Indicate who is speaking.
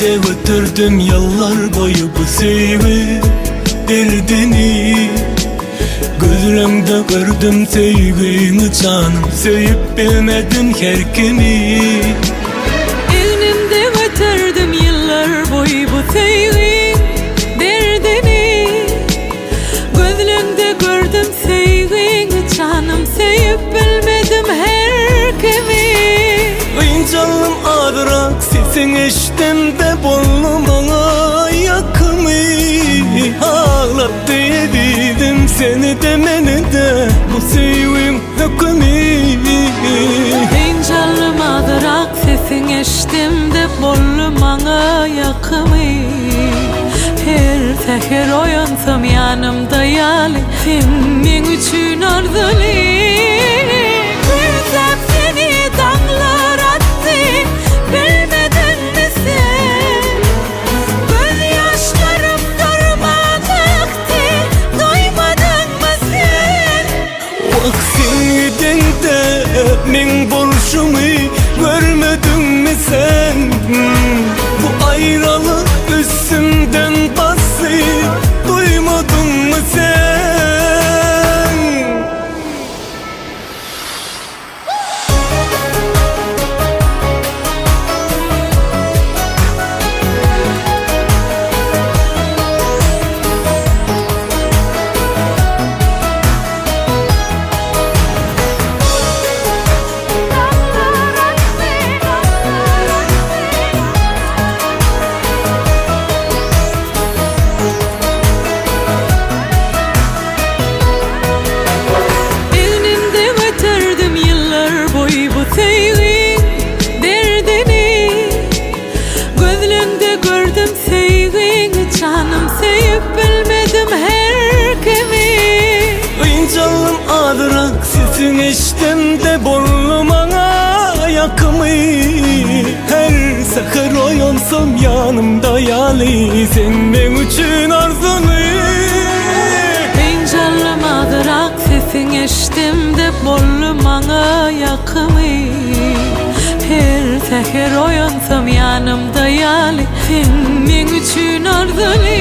Speaker 1: Elimde götürdüm yıllar boyu bu sevgi derdini. Gözlerimde gördüm sevgini canım, sevip bilmedim her kimi.
Speaker 2: Elimde götürdüm yıllar boyu bu sevgi derdini. Gözlerimde gördüm sevgini canım, sevip bilmedim her kimi.
Speaker 1: Canım ağırak sesin eştimde bollum bana yakımı. Ağlattı yedim seni de beni de bu sevgim hükmü.
Speaker 2: Canım ağırak sesin eştimde bollum bana yakımı. Her seher oyansam yanımda yali, senin için arzulu.
Speaker 1: Min borçumu görmedin mi sen? Bu ayrılık üstümden bastı, duymadın mı sen? Sesin eştimde bollum ana yakımı. Her seher oyansam yanımda yali, sen benim için arzunu.
Speaker 2: Canım ağırak sesin eştimde bollum ana yakımı. Her seher oyansam yanımda yali, sen benim için arzulu.